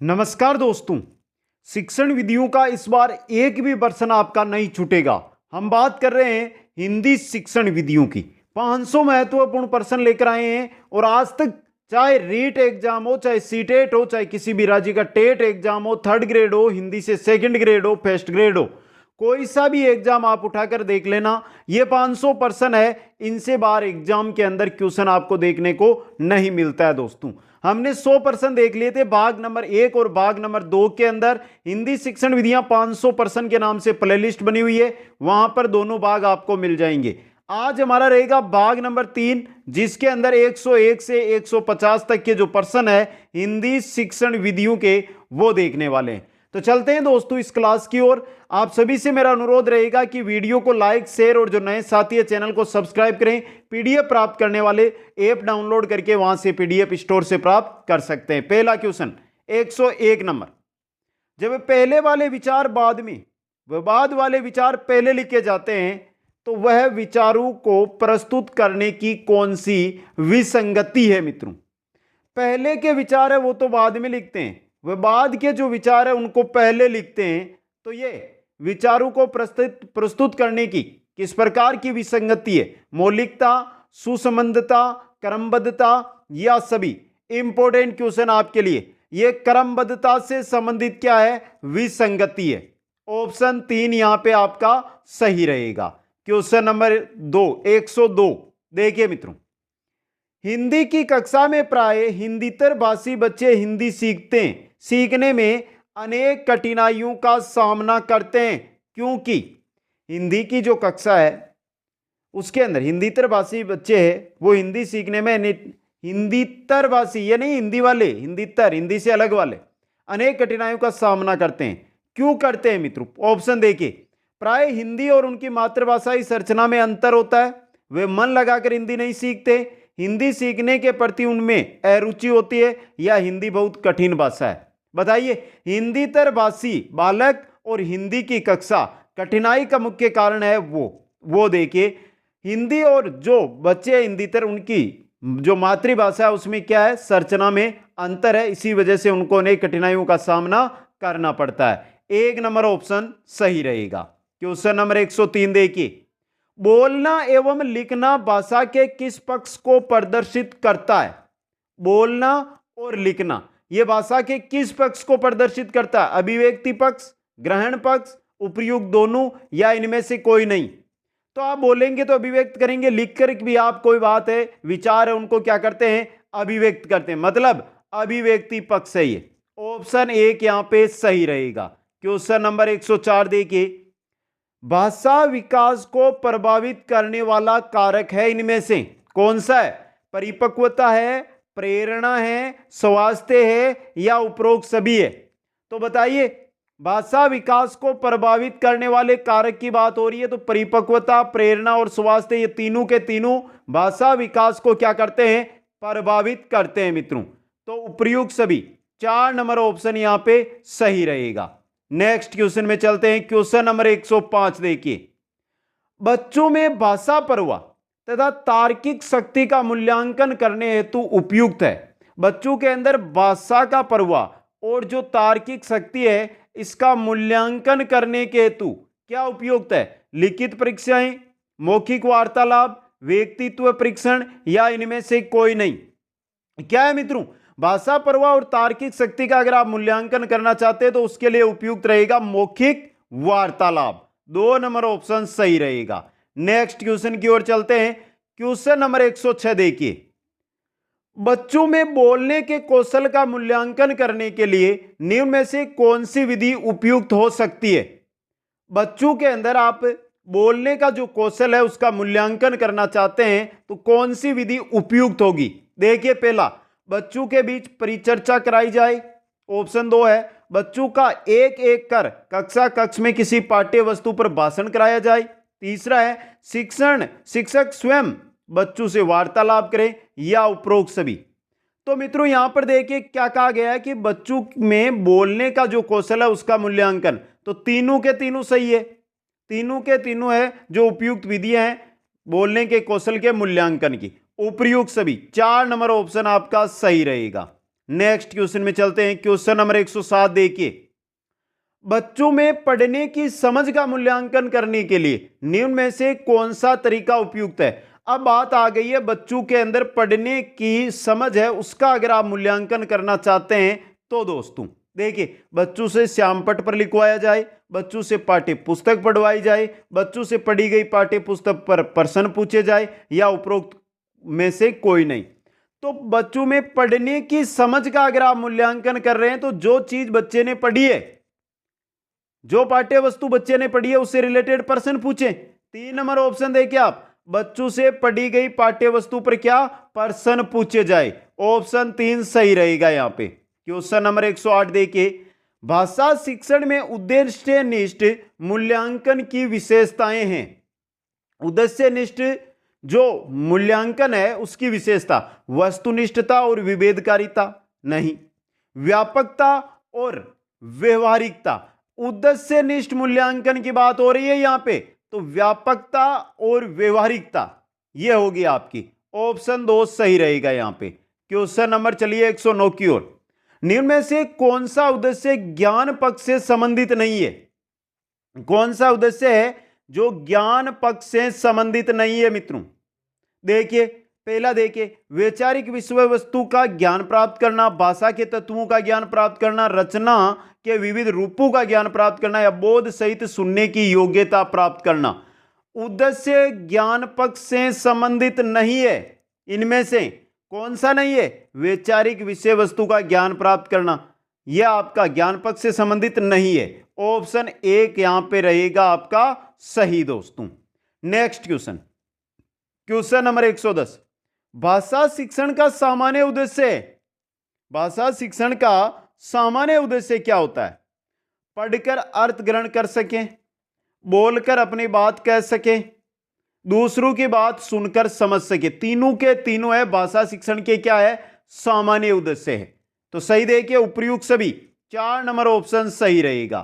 नमस्कार दोस्तों। शिक्षण विधियों का इस बार एक भी वर्षन आपका नहीं छूटेगा। हम बात कर रहे हैं हिंदी शिक्षण विधियों की। 500 महत्वपूर्ण प्रश्न लेकर आए हैं और आज तक चाहे रीट एग्जाम हो, चाहे सीटेट हो, चाहे किसी भी राज्य का टेट एग्जाम हो, थर्ड ग्रेड हो, हिंदी से सेकंड ग्रेड हो, फर्स्ट ग्रेड हो, कोई सा भी एग्जाम आप उठाकर देख लेना, ये 500 प्रश्न है। इनसे बाहर एग्जाम के अंदर क्वेश्चन आपको देखने को नहीं मिलता है दोस्तों। हमने 100 प्रश्न देख लिए थे भाग नंबर 1 और भाग नंबर 2 के अंदर। हिंदी शिक्षण विधियां 500 प्रश्न के नाम से प्लेलिस्ट बनी हुई है, वहां पर दोनों भाग आपको मिल जाएंगे। आज हमारा रहेगा भाग नंबर 3, जिसके अंदर 101 से 150 तक के जो प्रश्न है हिंदी शिक्षण विधियों के, वो देखने वाले हैं। तो चलते हैं दोस्तों इस क्लास की ओर। आप सभी से मेरा अनुरोध रहेगा कि वीडियो को लाइक, शेयर और जो नए साथी है चैनल को सब्सक्राइब करें। पीडीएफ प्राप्त करने वाले ऐप डाउनलोड करके वहां से पीडीएफ स्टोर से प्राप्त कर सकते हैं। पहला क्वेश्चन 101 नंबर। जब पहले वाले विचार बाद में व बाद वाले विचार पहले लिखे जाते हैं तो वह विचारों को प्रस्तुत करने की कौन सी विसंगति है मित्रों। पहले के विचार है वो तो बाद में लिखते हैं, वह बाद के जो विचार है उनको पहले लिखते हैं, तो ये विचारों को प्रस्तुत करने की किस प्रकार की विसंगति है? मौलिकता, सुसंबद्धता, क्रमबद्धता या सभी? इंपॉर्टेंट क्वेश्चन आपके लिए। ये क्रमबद्धता से संबंधित क्या है? विसंगति है। ऑप्शन 3 यहां पे आपका सही रहेगा। क्वेश्चन नंबर 2 102 देखिए मित्रों, हिंदी की कक्षा में प्राय हिंदीतर भाषी बच्चे हिंदी सीखने में अनेक कठिनाइयों का सामना करते हैं, क्योंकि हिंदी की जो कक्षा है उसके अंदर हिंदीतर भाषी बच्चे हैं, वो हिंदी सीखने में हिंदीतर भाषी, ये नहीं हिंदी वाले, हिंदीतर, हिंदी से अलग वाले, अनेक कठिनाइयों का सामना करते हैं। क्यों करते हैं मित्रों? ऑप्शन देखिए, प्राय हिंदी और उनकी मातृभाषा इस रचना में अंतर होता है, वे मन लगाकर हिंदी नहीं सीखते, हिंदी सीखने के प्रति उनमें अरुचि होती है, या हिंदी बहुत कठिन भाषा है। बताइए, हिंदीतर भाषी बालक और हिंदी की कक्षा, कठिनाई का मुख्य कारण है वो देखिए, हिंदी और जो बच्चे हिंदीतर उनकी जो मातृभाषा है उसमें क्या है? संरचना में अंतर है, इसी वजह से उनको अनेक कठिनाइयों का सामना करना पड़ता है। 1 नंबर ऑप्शन सही रहेगा। क्वेश्चन नंबर 103 देखिए, बोलना एवं लिखना भाषा के किस पक्ष को प्रदर्शित करता है? बोलना और लिखना यह भाषा के किस पक्ष को प्रदर्शित करता है? अभिव्यक्ति पक्ष, ग्रहण पक्ष, उपयुक्त दोनों, या इनमें से कोई नहीं? तो आप बोलेंगे तो अभिव्यक्त करेंगे, लिखकर भी आप कोई बात है, विचार है, उनको क्या करते हैं? अभिव्यक्त करते हैं, मतलब अभिव्यक्ति पक्ष है ये। ऑप्शन 1 यहां पे सही रहेगा। क्वेश्चन नंबर 104 देखिए, भाषा विकास को प्रभावित करने वाला कारक है इनमें से कौन सा है? परिपक्वता है, प्रेरणा है, स्वास्थ्य है, या उपरोक्त सभी है? तो बताइए, भाषा विकास को प्रभावित करने वाले कारक की बात हो रही है, तो परिपक्वता, प्रेरणा और स्वास्थ्य, ये तीनों के तीनों भाषा विकास को क्या करते हैं? प्रभावित करते हैं मित्रों। तो उपयुक्त सभी, 4 नंबर ऑप्शन यहां पे सही रहेगा। नेक्स्ट क्वेश्चन में चलते हैं। क्वेश्चन नंबर 105 देखिए, बच्चों में भाषा पर्वा तथा तार्किक शक्ति का मूल्यांकन करने हेतु उपयुक्त है। बच्चों के अंदर भाषा का पर्वा और जो तार्किक शक्ति है इसका मूल्यांकन करने के हेतु क्या उपयुक्त है? लिखित परीक्षाएं, मौखिक वार्तालाप, व्यक्तित्व परीक्षण, या इनमें से कोई नहीं? क्या है मित्रों? भाषा पर्वा और तार्किक शक्ति का अगर आप मूल्यांकन करना चाहते हैं तो उसके लिए उपयुक्त रहेगा मौखिक वार्तालाप। 2 नंबर ऑप्शन सही रहेगा। नेक्स्ट क्वेश्चन की ओर चलते हैं। क्वेश्चन नंबर 106 देखिए, बच्चों में बोलने के कौशल का मूल्यांकन करने के लिए निम्न में से कौन सी विधि उपयुक्त हो सकती है? बच्चों के अंदर आप बोलने का जो कौशल है उसका मूल्यांकन करना चाहते हैं तो कौन सी विधि उपयुक्त होगी? देखिए, पहला, बच्चों के बीच परिचर्चा कराई जाए। ऑप्शन 2 है, बच्चों का एक एक कर कक्ष में किसी पाठ्य वस्तु पर भाषण कराया जाए। तीसरा है, शिक्षक स्वयं बच्चों से वार्तालाप करें, या उपरोक्त सभी? तो मित्रों यहां पर देखिए क्या कहा गया है कि बच्चों में बोलने का जो कौशल है उसका मूल्यांकन, तो तीनों के तीनों सही है, तीनों के तीनों है जो उपयुक्त विधियां हैं बोलने के कौशल के मूल्यांकन की, उपयुक्त सभी। 4 नंबर ऑप्शन आपका सही रहेगा। नेक्स्ट क्वेश्चन में चलते हैं। क्वेश्चन नंबर 107 देखिए, बच्चों में पढ़ने की समझ का मूल्यांकन करने के लिए निम्न में से कौन सा तरीका उपयुक्त है। अब बात आ गई है बच्चों के अंदर पढ़ने की समझ है उसका अगर आप मूल्यांकन करना चाहते हैं तो दोस्तों देखिए, बच्चों से श्यामपट्ट पर लिखवाया जाए, बच्चों से पाठ्य पुस्तक पढ़वाई जाए, बच्चों से पढ़ी गई पाठ्य पुस्तक पर प्रश्न पूछे जाए, या उपरोक्त में से कोई नहीं। तो बच्चों में पढ़ने की समझ का अगर आप मूल्यांकन कर रहे हैं तो जो चीज बच्चे ने पढ़ी है, जो पाठ्य वस्तु बच्चे ने पढ़ी है उससे रिलेटेड प्रश्न पूछे। 3 नंबर ऑप्शन देखिए आप, बच्चों से पढ़ी गई पाठ्य वस्तु पर क्या प्रश्न पूछे जाए। ऑप्शन 3 सही रहेगा यहां पे। क्वेश्चन नंबर 108 देखिए, भाषा शिक्षण में उद्देश्यनिष्ठ मूल्यांकन की विशेषताएं हैं। उद्देश्यनिष्ठ जो मूल्यांकन है उसकी विशेषता वस्तुनिष्ठता और विभेदकारिता नहीं, व्यापकता और व्यवहारिकता। उद्देश्यनिष्ठ मूल्यांकन की बात हो रही है यहां पे, तो व्यापकता और व्यवहारिकता यह होगी आपकी। ऑप्शन 2 सही रहेगा यहां पे। क्वेश्चन नंबर चलिए 109 की ओर, निम्न में से कौन सा उद्देश्य ज्ञान पक्ष से संबंधित नहीं है। कौन सा उद्देश्य है जो ज्ञान पक्ष से संबंधित नहीं है मित्रों। देखिए पहला देखिए, वैचारिक विषय वस्तु का ज्ञान प्राप्त करना, भाषा के तत्वों का ज्ञान प्राप्त करना, रचना के विविध रूपों का ज्ञान प्राप्त करना, या बोध सहित सुनने की योग्यता प्राप्त करना। उद्देश्य ज्ञान पक्ष से संबंधित नहीं है। इनमें से कौन सा नहीं है, वैचारिक विषय वस्तु का ज्ञान प्राप्त करना, यह आपका ज्ञान पक्ष से संबंधित नहीं है। ऑप्शन 1 यहां पे रहेगा आपका सही दोस्तों। नेक्स्ट क्वेश्चन, क्वेश्चन नंबर 110, भाषा शिक्षण का सामान्य उद्देश्य है। भाषा शिक्षण का सामान्य उद्देश्य क्या होता है, पढ़कर अर्थ ग्रहण कर सकें, बोलकर अपनी बात कह सकें, दूसरों की बात सुनकर समझ सके। तीनों के तीनों है भाषा शिक्षण के क्या है, सामान्य उद्देश्य है। तो सही देखिए उपयुक्त सभी 4 नंबर ऑप्शन सही रहेगा।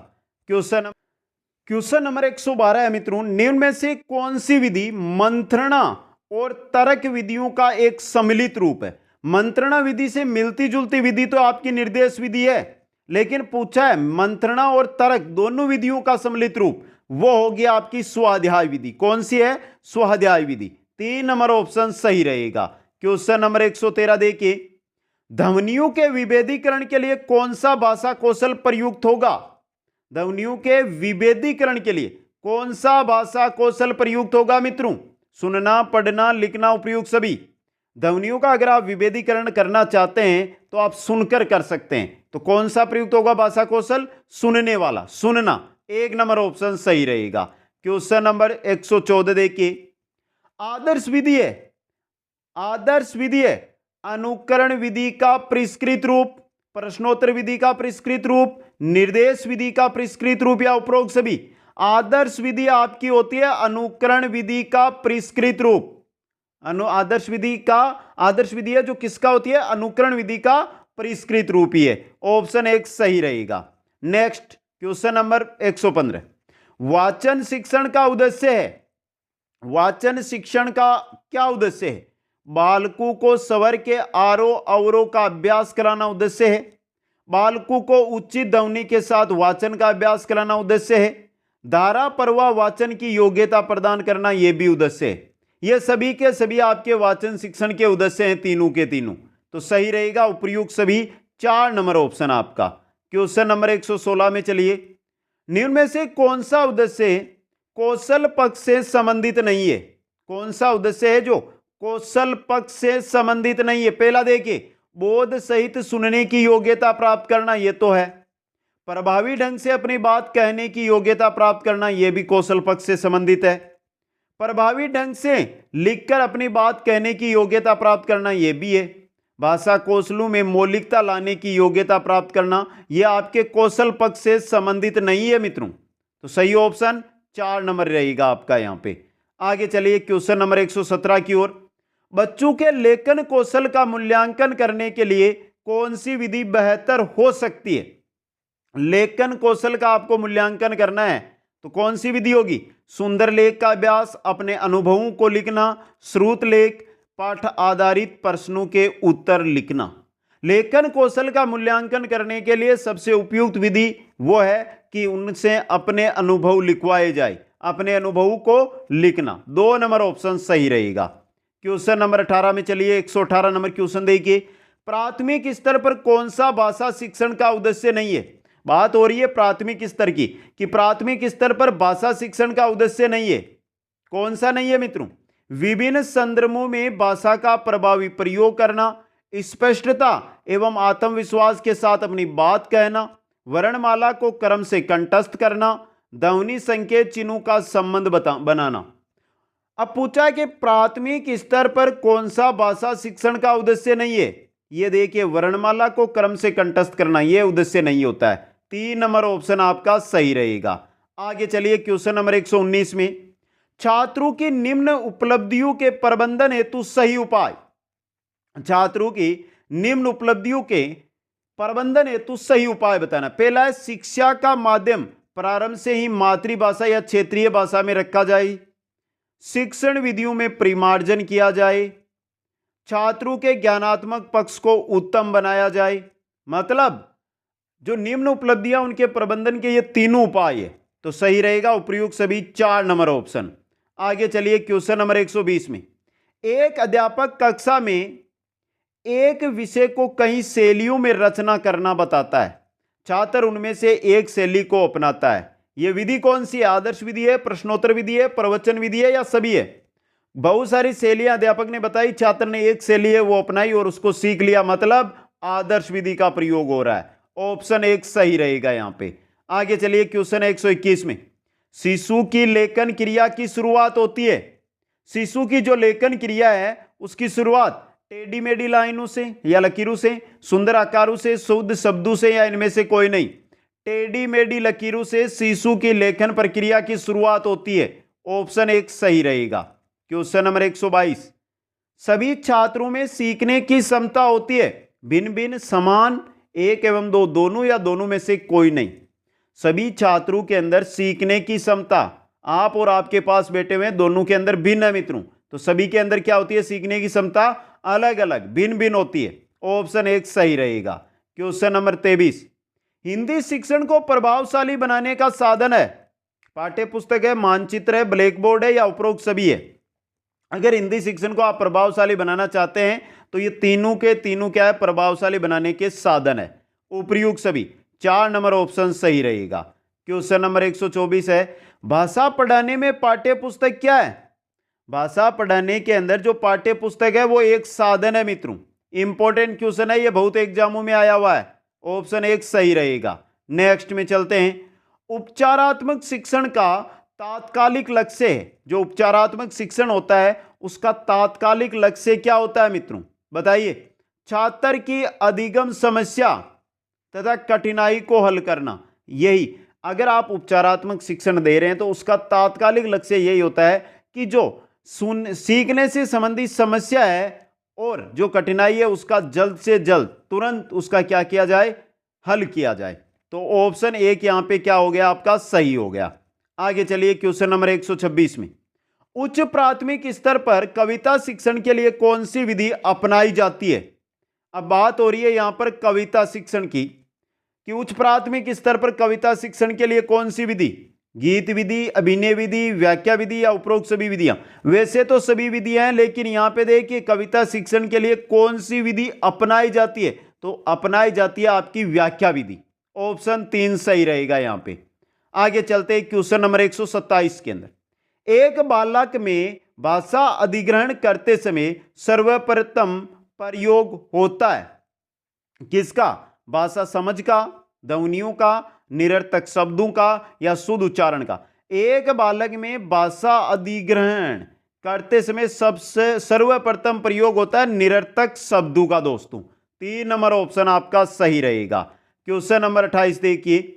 क्वेश्चन नंबर 112 है मित्रों, निम्न में से कौन सी विधि मंत्रणा और तर्क विधियों का एक सम्मिलित रूप है। मंत्रणा विधि से मिलती जुलती विधि तो आपकी निर्देश विधि है, लेकिन पूछा है मंत्रणा और तर्क दोनों विधियों का सम्मिलित रूप, वो होगी आपकी स्वाध्याय विधि। कौन सी है, स्वाध्याय विधि। 3 नंबर ऑप्शन सही रहेगा। क्वेश्चन नंबर 113 देखिए, ध्वनियों के विभेदीकरण के लिए कौन सा भाषा कौशल प्रयुक्त होगा। ध्वनियों के विभेदीकरण के लिए कौन सा भाषा कौशल प्रयुक्त होगा मित्रों। सुनना, पढ़ना, लिखना उपयुक्त सभी। ध्वनियों का अगर आप विभेदीकरण करना चाहते हैं तो आप सुनकर कर सकते हैं। तो कौन सा प्रयुक्त होगा भाषा कौशल, सुनने वाला, सुनना। 1 नंबर ऑप्शन सही रहेगा। क्वेश्चन नंबर 114 देखिए, आदर्श विधि है, आदर्श विधि है अनुकरण विधि का परिष्कृत रूप, प्रश्नोत्तर विधि का परिष्कृत रूप, निर्देश विधि का परिष्कृत रूप, या उपरोक्त सभी। आदर्श विधि आपकी होती है अनुकरण विधि का परिष्कृत रूप। आदर्श विधि है जो किसका होती है, अनुकरण विधि का परिष्कृत रूप ही है। ऑप्शन 1 सही रहेगा। नेक्स्ट क्वेश्चन नंबर 115, वाचन शिक्षण का उद्देश्य है। वाचन शिक्षण का क्या उद्देश्य है, बालकों को स्वर के आरोह अवरोह का अभ्यास कराना उद्देश्य है, बालकों को उचित ध्वनि के साथ वाचन का अभ्यास कराना उद्देश्य है, धारा प्रवाह वाचन की योग्यता प्रदान करना यह भी उद्देश्य है। ये सभी के सभी आपके वाचन शिक्षण के उद्देश्य हैं, तीनों के तीनों। तो सही रहेगा उपयुक्त सभी 4 नंबर ऑप्शन आपका। क्वेश्चन नंबर 116 में चलिए, निम्न में से कौन सा उद्देश्य कौशल पक्ष से संबंधित नहीं है। कौन सा उद्देश्य है जो कौशल पक्ष से संबंधित नहीं है। पहला देखिए, बोध सहित सुनने की योग्यता प्राप्त करना, यह तो है। प्रभावी ढंग से अपनी बात कहने की योग्यता प्राप्त करना, यह भी कौशल पक्ष से संबंधित है। प्रभावी ढंग से लिखकर अपनी बात कहने की योग्यता प्राप्त करना, यह भी है। भाषा कौशलों में मौलिकता लाने की योग्यता प्राप्त करना, यह आपके कौशल पक्ष से संबंधित नहीं है मित्रों। तो सही ऑप्शन 4 नंबर रहेगा आपका यहां पे। आगे चलिए क्वेश्चन नंबर 117 की ओर, बच्चों के लेखन कौशल का मूल्यांकन करने के लिए कौन सी विधि बेहतर हो सकती है। लेखन कौशल का आपको मूल्यांकन करना है तो कौन सी विधि होगी, सुंदर लेख का अभ्यास, अपने अनुभवों को लिखना, श्रुत लेख, पाठ आधारित प्रश्नों के उत्तर लिखना। लेखन कौशल का मूल्यांकन करने के लिए सबसे उपयुक्त विधि वो है कि उनसे अपने अनुभव लिखवाए जाए, अपने अनुभव को लिखना। 2 नंबर ऑप्शन सही रहेगा। क्वेश्चन नंबर 18 में चलिए, 118 नंबर क्वेश्चन देखिए, प्राथमिक स्तर पर कौन सा भाषा शिक्षण का उद्देश्य नहीं है। बात हो रही है प्राथमिक स्तर की, कि प्राथमिक स्तर पर भाषा शिक्षण का उद्देश्य नहीं है। कौन सा नहीं है मित्रों? विभिन्न संदर्भों में भाषा का प्रभावी प्रयोग करना, स्पष्टता एवं आत्मविश्वास के साथ अपनी बात कहना, वर्णमाला को क्रम से कंठस्थ करना, ध्वनि संकेत चिन्हों का संबंध बनाना। अब पूछा है कि प्राथमिक स्तर पर कौन सा भाषा शिक्षण का उद्देश्य नहीं है। ये देखिए, वर्णमाला को क्रम से कंठस्थ करना ये उद्देश्य नहीं होता है। 3 नंबर ऑप्शन आपका सही रहेगा। आगे चलिए, क्वेश्चन नंबर 119 में, छात्रों की निम्न उपलब्धियों के प्रबंधन हेतु सही उपाय। छात्रों की निम्न उपलब्धियों के प्रबंधन हेतु सही उपाय बताना। पहला है, शिक्षा का माध्यम प्रारंभ से ही मातृभाषा या क्षेत्रीय भाषा में रखा जाए, शिक्षण विधियों में परिमार्जन किया जाए, छात्रों के ज्ञानात्मक पक्ष को उत्तम बनाया जाए। मतलब जो निम्न उपलब्धियां उनके प्रबंधन के ये तीनों उपाय है, तो सही रहेगा उपयुक्त सभी 4 नंबर ऑप्शन। आगे चलिए, क्वेश्चन नंबर 120 में, एक अध्यापक कक्षा में एक विषय को कई शैलियों में रचना करना बताता है, छात्र उनमें से एक शैली को अपनाता है। यह विधि कौन सी है? आदर्श विधि है, प्रश्नोत्तर विधि है, प्रवचन विधि है, या सभी है? बहुत सारी शैलियां अध्यापक ने बताई, छात्र ने एक शैली है वो अपनाई और उसको सीख लिया, मतलब आदर्श विधि का प्रयोग हो रहा है। ऑप्शन 1 सही रहेगा यहां पे। आगे चलिए, क्वेश्चन 121 में, शिशु की लेखन क्रिया की शुरुआत होती है। शिशु की जो लेखन क्रिया है उसकी शुरुआत टेढ़ी मेढ़ी लाइनों से या लकीरों से, सुंदर आकारों से, शुद्ध शब्दों से, या इनमें से कोई नहीं। टेढ़ी मेढ़ी लकीरों से शिशु की लेखन प्रक्रिया की शुरुआत होती है। ऑप्शन 1 सही रहेगा। क्वेश्चन नंबर 122, सभी छात्रों में सीखने की क्षमता होती है, भिन्न भिन्न, समान, 1 एवं 2 दोनों, या दोनों में से कोई नहीं। सभी छात्रों के अंदर सीखने की क्षमता, आप और आपके पास बैठे हुए दोनों के अंदर भिन्न है मित्रों, तो सभी के अंदर क्या होती है? सीखने की क्षमता अलग अलग, भिन्न भिन्न होती है। ऑप्शन 1 सही रहेगा। क्वेश्चन नंबर 23, हिंदी शिक्षण को प्रभावशाली बनाने का साधन है, पाठ्य पुस्तक है, मानचित्र है, ब्लैक बोर्ड है, या उपरोक्त सभी है। अगर हिंदी शिक्षण को आप प्रभावशाली बनाना चाहते हैं तो ये तीनों के तीनों क्या है? प्रभावशाली बनाने के साधन है, उपयुक्त सभी। 4 नंबर ऑप्शन सही रहेगा। क्वेश्चन नंबर 124 है, भाषा पढ़ाने में पाठ्य पुस्तक क्या है? भाषा पढ़ाने के अंदर जो पाठ्य पुस्तक है वो एक साधन है मित्रों। इंपॉर्टेंट क्वेश्चन है, ये बहुत एग्जामों में आया हुआ है। ऑप्शन 1 सही रहेगा। नेक्स्ट में चलते हैं, उपचारात्मक शिक्षण का तात्कालिक लक्ष्य है। जो उपचारात्मक शिक्षण होता है उसका तात्कालिक लक्ष्य क्या होता है मित्रों? बताइए। छात्र की अधिगम समस्या तथा कठिनाई को हल करना। यही, अगर आप उपचारात्मक शिक्षण दे रहे हैं तो उसका तात्कालिक लक्ष्य यही होता है कि जो सीखने से संबंधित समस्या है और जो कठिनाई है उसका जल्द से जल्द तुरंत उसका क्या किया जाए? हल किया जाए। तो ऑप्शन 1 यहां पे क्या हो गया? आपका सही हो गया। आगे चलिए, क्वेश्चन नंबर 126 में, उच्च प्राथमिक स्तर पर कविता शिक्षण के लिए कौन सी विधि अपनाई जाती है? अब बात हो रही है यहां पर कविता शिक्षण की, कि उच्च प्राथमिक स्तर पर कविता शिक्षण के लिए कौन सी विधि? गीत विधि, अभिनय विधि, व्याख्या विधि, या उपरोक्त सभी विधियां? वैसे तो सभी विधियां हैं, लेकिन यहां पे देखिए कविता शिक्षण के लिए कौन सी विधि अपनाई जाती है? तो अपनाई जाती है आपकी व्याख्या विधि। ऑप्शन 3 सही रहेगा यहां पे। आगे चलते हैं, क्वेश्चन नंबर 127 के अंदर, एक बालक में भाषा अधिग्रहण करते समय सर्वप्रथम प्रयोग होता है किसका? भाषा समझ का, ध्वनियों का, निरर्थक शब्दों का, या शुद्ध उच्चारण का? एक बालक में भाषा अधिग्रहण करते समय सबसे सर्वप्रथम प्रयोग होता है निरर्थक शब्दों का दोस्तों। 3 नंबर ऑप्शन आपका सही रहेगा। क्वेश्चन नंबर 28 देखिए,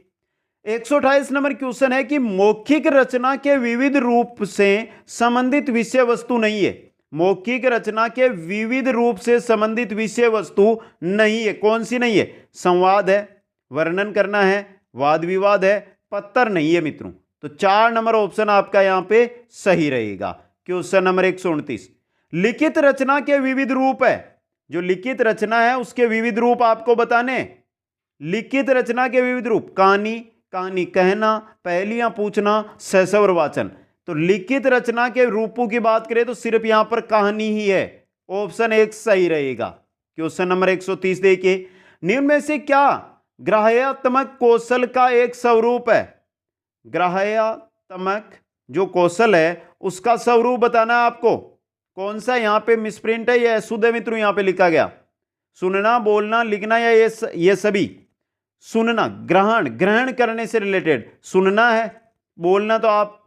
128 नंबर क्वेश्चन है कि मौखिक रचना के विविध रूप से संबंधित विषय वस्तु नहीं है। मौखिक रचना के विविध रूप से संबंधित विषय वस्तु नहीं है। कौन सी नहीं है? संवाद है, वर्णन करना है, वाद विवाद है, पत्तर नहीं है मित्रों। तो 4 नंबर ऑप्शन आपका यहां पे सही रहेगा। क्वेश्चन नंबर 129, लिखित रचना के विविध रूप है, जो लिखित रचना है उसके विविध रूप आपको बताने। लिखित रचना के विविध रूप, कहानी, कहानी कहना, पहेलियां पूछना, सहस्त्र वाचन। तो लिखित रचना के रूपों की बात करें तो सिर्फ यहां पर कहानी ही है। ऑप्शन 1 सही रहेगा। क्वेश्चन नंबर 130 देखिए, निम्न में से क्या ग्राह्यात्मक कौशल का एक स्वरूप है? ग्राह्यात्मक जो कौशल है उसका स्वरूप बताना है आपको। कौन सा यहां पे मिसप्रिंट है या शुद्ध है मित्रों? यहां पे लिखा गया सुनना, बोलना, लिखना या ये सभी? सुनना, ग्रहण, ग्रहण करने से रिलेटेड सुनना है। बोलना तो आप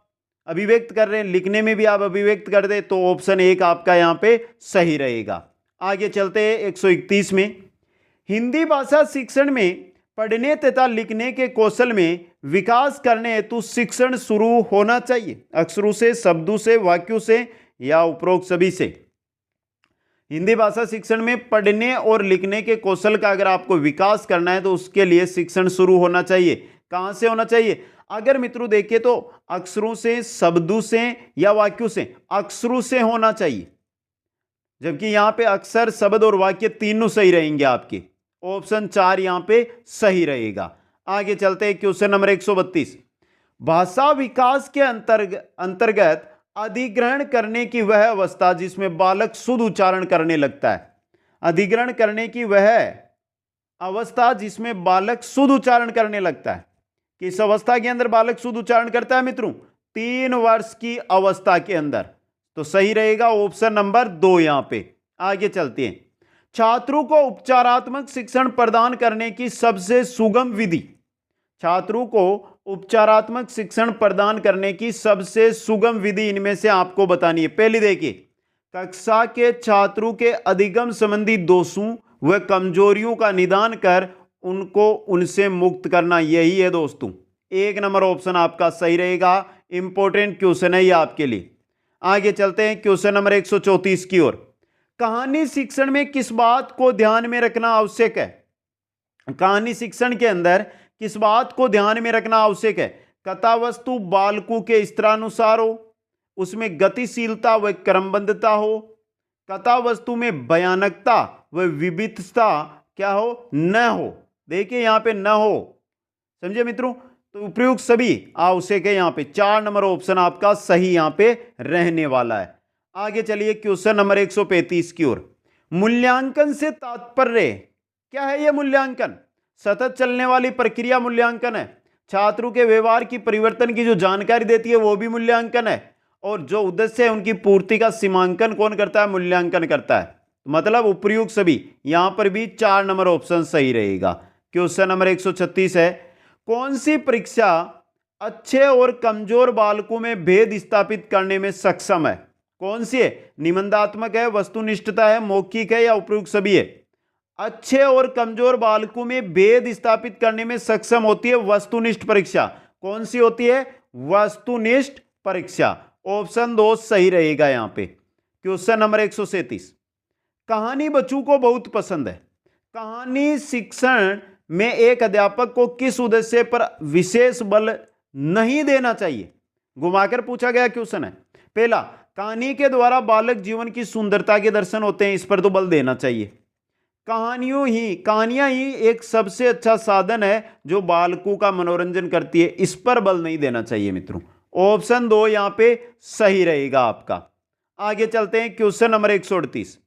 अभिव्यक्त कर रहे हैं, लिखने में भी आप अभिव्यक्त कर दे, तो ऑप्शन 1 आपका यहां पे सही रहेगा। आगे चलते हैं 131 में, हिंदी भाषा शिक्षण में पढ़ने तथा लिखने के कौशल में विकास करने हेतु शिक्षण शुरू होना चाहिए। अक्षरों से, शब्दों से, वाक्यों से या उपरोक्त सभी से। हिंदी भाषा शिक्षण में पढ़ने और लिखने के कौशल का अगर आपको विकास करना है तो उसके लिए शिक्षण शुरू होना चाहिए। कहां से होना चाहिए? अगर मित्रों देखिए तो अक्षरों से, शब्दों से या वाक्यों से। अक्षरों से होना चाहिए, जबकि यहां पे अक्षर, शब्द और वाक्य तीनों सही रहेंगे आपके। ऑप्शन 4 यहां पे सही रहेगा। आगे चलते हैं क्वेश्चन नंबर 132, भाषा विकास के अंतर्गत अधिग्रहण करने की वह अवस्था जिसमें बालक शुद्ध उच्चारण करने लगता है। अधिग्रहण करने की वह अवस्था जिसमें बालक शुद्ध उच्चारण करने लगता है। किस अवस्था के अंदर बालक शुद्ध उच्चारण करता है मित्रों? 3 वर्ष की अवस्था के अंदर। तो सही रहेगा ऑप्शन नंबर 2 यहां पे। आगे चलते हैं, छात्रों को उपचारात्मक शिक्षण प्रदान करने की सबसे सुगम विधि। छात्रों को उपचारात्मक शिक्षण प्रदान करने की सबसे सुगम विधि इनमें से आपको बतानी है। पहली देखिए, कक्षा के छात्रों के अधिगम संबंधी दोषों व कमजोरियों का निदान कर उनको उनसे मुक्त करना। यही है दोस्तों, 1 नंबर ऑप्शन आपका सही रहेगा। इंपॉर्टेंट क्वेश्चन है ये आपके लिए। आगे चलते हैं क्वेश्चन नंबर 134 की ओर, कहानी शिक्षण में किस बात को ध्यान में रखना आवश्यक है? कहानी शिक्षण के अंदर किस बात को ध्यान में रखना आवश्यक है? कथा वस्तु बालकों के स्तरानुसार हो, उसमें गतिशीलता व क्रमबद्धता हो, कथा वस्तु में भयानकता व विविधता क्या हो? न हो। देखिए यहां पे न हो, समझे मित्रों? तो उपयुक्त सभी आवश्यक है। यहां पे 4 नंबर ऑप्शन आपका सही यहां पे रहने वाला है। आगे चलिए क्वेश्चन नंबर 135 की ओर, मूल्यांकन से तात्पर्य क्या है? यह मूल्यांकन सतत चलने वाली प्रक्रिया मूल्यांकन है। छात्रों के व्यवहार की परिवर्तन की जो जानकारी देती है वो भी मूल्यांकन है, और जो उद्देश्य है उनकी पूर्ति का सीमांकन कौन करता है? मूल्यांकन करता है। मतलब उपयुक्त सभी, यहां पर भी 4 नंबर ऑप्शन सही रहेगा। क्वेश्चन नंबर 136 है, कौन सी परीक्षा अच्छे और कमजोर बालकों में भेद स्थापित करने में सक्षम है? कौन सी है? निबंधात्मक है, वस्तुनिष्ठता है, मौखिक है या उपयुक्त सभी है? अच्छे और कमजोर बालकों में भेद स्थापित करने में सक्षम होती है वस्तुनिष्ठ परीक्षा। कौन सी होती है? वस्तुनिष्ठ परीक्षा। ऑप्शन 2 सही रहेगा यहां पे। क्वेश्चन नंबर 137, कहानी बच्चों को बहुत पसंद है। कहानी शिक्षण में एक अध्यापक को किस उद्देश्य पर विशेष बल नहीं देना चाहिए? घुमाकर पूछा गया क्वेश्चन है। पहला, कहानी के द्वारा बालक जीवन की सुंदरता के दर्शन होते हैं, इस पर तो बल देना चाहिए। कहानियां ही एक सबसे अच्छा साधन है जो बालकों का मनोरंजन करती है, इस पर बल नहीं देना चाहिए मित्रों। ऑप्शन 2 यहां पे सही रहेगा आपका। आगे चलते हैं क्वेश्चन नंबर 138,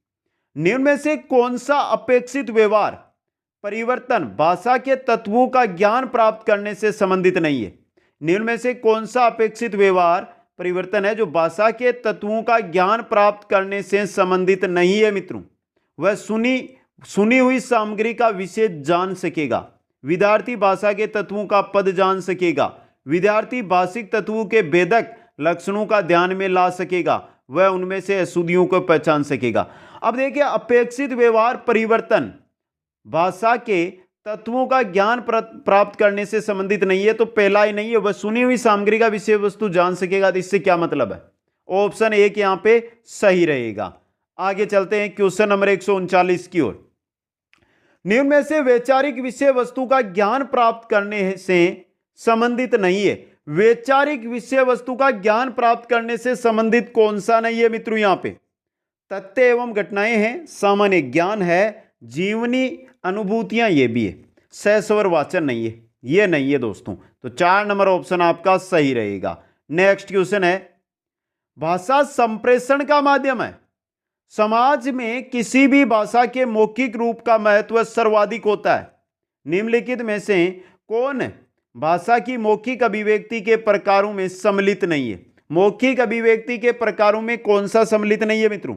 निम्न में से कौन सा अपेक्षित व्यवहार परिवर्तन भाषा के तत्वों का ज्ञान प्राप्त करने से संबंधित नहीं है? निम्न में से कौन सा अपेक्षित व्यवहार परिवर्तन है जो भाषा के तत्वों का ज्ञान प्राप्त करने से संबंधित नहीं है मित्रों? वह सुनी हुई सामग्री का विषय जान सकेगा, विद्यार्थी भाषा के तत्वों का पद जान सकेगा, विद्यार्थी भाषिक तत्वों के भेदक लक्षणों का ध्यान में ला सकेगा, वह उनमें से अशुद्धियों को पहचान सकेगा। अब देखिए, अपेक्षित व्यवहार परिवर्तन भाषा के तत्वों का ज्ञान प्राप्त करने से संबंधित नहीं है, तो पहला ही नहीं है। वह सुनी हुई सामग्री का विषय वस्तु जान सकेगा, तो इससे क्या मतलब है? ऑप्शन 1 यहां पे सही रहेगा। आगे चलते हैं क्वेश्चन नंबर 139 की ओर, निम्न में से वैचारिक विषय वस्तु का ज्ञान प्राप्त करने से संबंधित नहीं है। वैचारिक विषय वस्तु का ज्ञान प्राप्त करने से संबंधित कौन सा नहीं है मित्रों? यहां पे तथ्य एवं घटनाएं हैं, सामान्य ज्ञान है, जीवनी अनुभूतियां ये भी है, सहस्वर वाचन नहीं है, ये नहीं है दोस्तों। तो 4 नंबर ऑप्शन आपका सही रहेगा। नेक्स्ट क्वेश्चन है, भाषा संप्रेषण का माध्यम है। समाज में किसी भी भाषा के मौखिक रूप का महत्व सर्वाधिक होता है। निम्नलिखित में से कौन भाषा की मौखिक अभिव्यक्ति के प्रकारों में सम्मिलित नहीं है? मौखिक अभिव्यक्ति के प्रकारों में कौन सा सम्मिलित नहीं है मित्रों?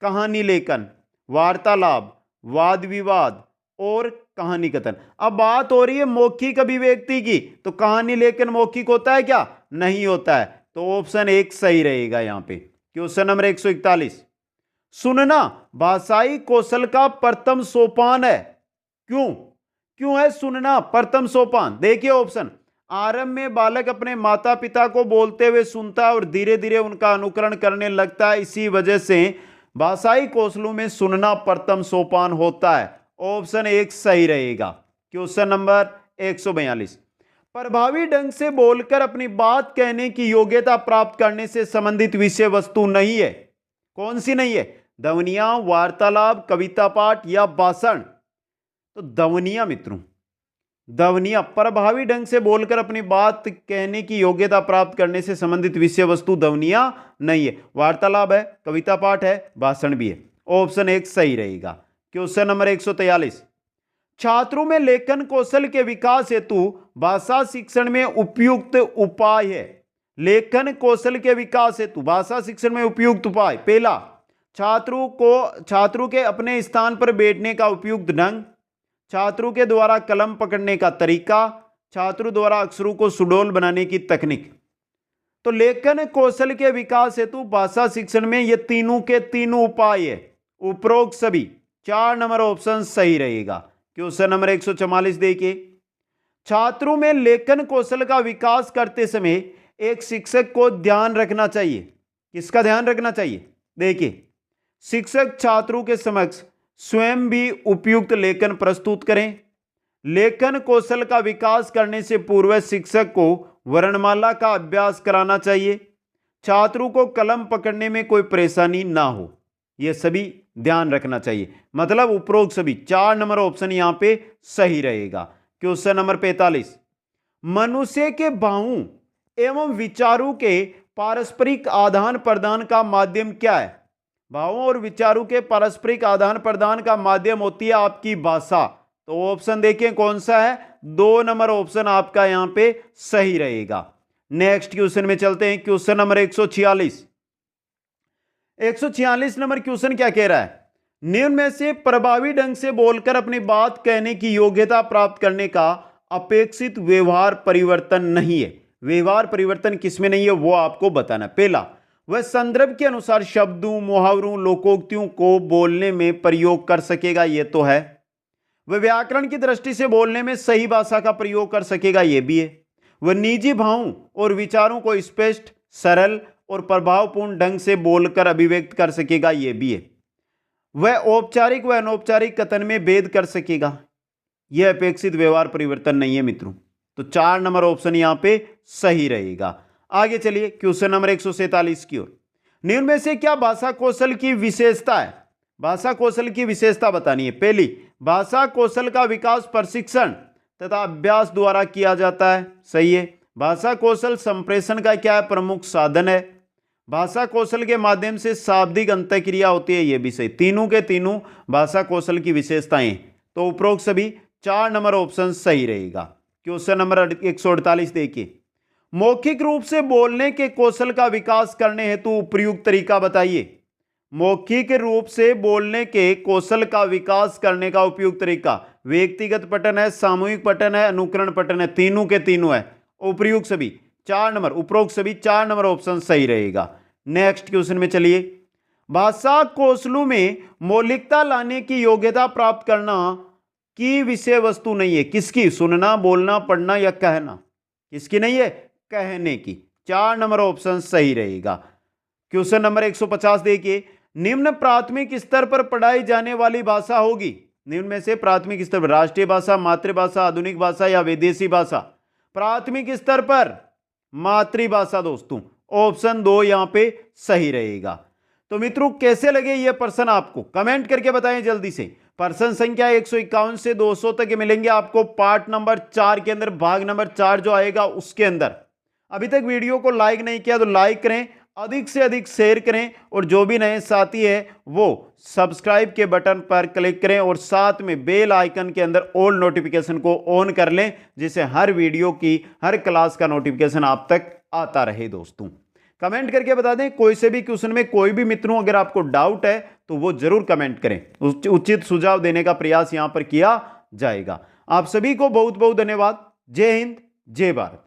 कहानी लेखन, वार्तालाप, वाद विवाद और कहानी कथन। अब बात हो रही है मौखिक अभिव्यक्ति की, तो कहानी लेखन मौखिक होता है क्या? नहीं होता है। तो ऑप्शन 1 सही रहेगा यहां पे। क्वेश्चन नंबर 141, सुनना भाषाई कौशल का प्रथम सोपान है। क्यों है सुनना प्रथम सोपान? देखिए ऑप्शन, आरंभ में बालक अपने माता पिता को बोलते हुए सुनता है और धीरे धीरे उनका अनुकरण करने लगता है, इसी वजह से भाषाई कौशलों में सुनना प्रथम सोपान होता है। ऑप्शन 1 सही रहेगा। क्वेश्चन नंबर 142, प्रभावी ढंग से बोलकर अपनी बात कहने की योग्यता प्राप्त करने से संबंधित विषय वस्तु नहीं है। कौन सी नहीं है? ध्वनियां, वार्तालाप, कविता पाठ या भाषण? तो ध्वनियां मित्रों, ध्वनियां। प्रभावी ढंग से बोलकर अपनी बात कहने की योग्यता प्राप्त करने से संबंधित विषय वस्तु ध्वनियां नहीं है। वार्तालाप है, कविता पाठ है, भाषण भी है। ऑप्शन 1 सही रहेगा। क्वेश्चन नंबर 143, छात्रों में लेखन कौशल के विकास हेतु भाषा शिक्षण में उपयुक्त उपाय है। लेखन कौशल के विकास हेतु भाषा शिक्षण में उपयुक्त उपाय, पहला, छात्रों के अपने स्थान पर बैठने का उपयुक्त ढंग, छात्रों के द्वारा कलम पकड़ने का तरीका, छात्रों द्वारा अक्षरों को सुडौल बनाने की तकनीक। तो लेखन कौशल के विकास हेतु भाषा शिक्षण में ये तीनों के तीनों उपाय है, उपरोक्त सभी। 4 नंबर ऑप्शन सही रहेगा। क्वेश्चन नंबर 144 देखिए, छात्रों में लेखन कौशल का विकास करते समय एक शिक्षक को ध्यान रखना चाहिए। किसका ध्यान रखना चाहिए? देखिए, शिक्षक छात्रों के समक्ष स्वयं भी उपयुक्त लेखन प्रस्तुत करें। लेखन कौशल का विकास करने से पूर्व शिक्षक को वर्णमाला का अभ्यास कराना चाहिए। छात्रों को कलम पकड़ने में कोई परेशानी ना हो, यह सभी ध्यान रखना चाहिए। मतलब उपरोक्त सभी। 4 नंबर ऑप्शन यहां पे सही रहेगा। क्वेश्चन नंबर 45, मनुष्य के भावों एवं विचारों के पारस्परिक आदान प्रदान का माध्यम क्या है? भावों और विचारों के पारस्परिक आदान प्रदान का माध्यम होती है आपकी भाषा। तो ऑप्शन देखें कौन सा है? 2 नंबर ऑप्शन आपका यहां पे सही रहेगा। नेक्स्ट क्वेश्चन में चलते हैं। क्वेश्चन नंबर 146, 146 नंबर क्वेश्चन क्या कह रहा है? निम्न में से प्रभावी ढंग से बोलकर अपनी बात कहने की योग्यता प्राप्त करने का अपेक्षित व्यवहार परिवर्तन नहीं है। व्यवहार परिवर्तन किसमें नहीं है वो आपको बताना। पहला, वह संदर्भ के अनुसार शब्दों, मुहावरों, लोकोक्तियों को बोलने में प्रयोग कर सकेगा, यह तो है। वह व्याकरण की दृष्टि से बोलने में सही भाषा का प्रयोग कर सकेगा, यह भी है। वह निजी भावों और विचारों को स्पष्ट, सरल और प्रभावपूर्ण ढंग से बोलकर अभिव्यक्त कर सकेगा, यह भी है। वह औपचारिक व अनौपचारिक कथन में भेद कर सकेगा, यह अपेक्षित व्यवहार परिवर्तन नहीं है मित्रों। तो 4 नंबर ऑप्शन यहां पे सही रहेगा। आगे चलिए क्वेश्चन नंबर 147 की ओर। निम्न में से क्या भाषा कौशल की विशेषता है? भाषा कौशल की विशेषता बतानी है। पहली, भाषा कौशल का विकास प्रशिक्षण तथा अभ्यास द्वारा किया जाता है, सही है। भाषा कौशल संप्रेषण का क्या है? प्रमुख साधन है। भाषा कौशल के माध्यम से शाब्दिक अंतःक्रिया होती है, यह भी सही। तीनों के तीनों भाषा कौशल की विशेषताएं। तो उपरोक्त सभी 4 नंबर ऑप्शन सही रहेगा। क्वेश्चन नंबर 148 देखिए, मौखिक रूप से बोलने के कौशल का विकास करने हेतु उपयुक्त तरीका बताइए। मौखिक रूप से बोलने के कौशल का विकास करने का उपयुक्त तरीका व्यक्तिगत पठन है, सामूहिक पठन है, अनुकरण पठन है, तीनों के तीनों है। उपयुक्त सभी 4 नंबर, उपरोक्त सभी 4 नंबर ऑप्शन सही रहेगा। नेक्स्ट क्वेश्चन में चलिए, भाषा कौशलों में मौलिकता लाने की योग्यता प्राप्त करना की विषय वस्तु नहीं है। किसकी? सुनना, बोलना, पढ़ना या कहना? किसकी नहीं है? कहने की। 4 नंबर ऑप्शन सही रहेगा। क्वेश्चन नंबर 150 देखिए, निम्न प्राथमिक स्तर पर पढ़ाई जाने वाली भाषा होगी। निम्न में से प्राथमिक स्तर पर राष्ट्रीय भाषा, मातृभाषा, आधुनिक भाषा या विदेशी भाषा? प्राथमिक स्तर पर मातृभाषा दोस्तों। ऑप्शन 2 यहां पे सही रहेगा। तो मित्रों कैसे लगे ये प्रश्न आपको कमेंट करके बताएं जल्दी से। प्रश्न संख्या 151 से 200 तक मिलेंगे आपको पार्ट नंबर 4 के अंदर, भाग नंबर 4 जो आएगा उसके अंदर। अभी तक वीडियो को लाइक नहीं किया तो लाइक करें, अधिक से अधिक शेयर करें, और जो भी नए साथी है वो सब्सक्राइब के बटन पर क्लिक करें और साथ में बेल आइकन के अंदर ऑल नोटिफिकेशन को ऑन कर लें, जिससे हर वीडियो की, हर क्लास का नोटिफिकेशन आप तक आता रहे। दोस्तों कमेंट करके बता दें, कोई से भी क्वेश्चन में कोई भी मित्रों अगर आपको डाउट है तो वो जरूर कमेंट करें, उचित सुझाव देने का प्रयास यहां पर किया जाएगा। आप सभी को बहुत बहुत धन्यवाद। जय हिंद, जय भारत।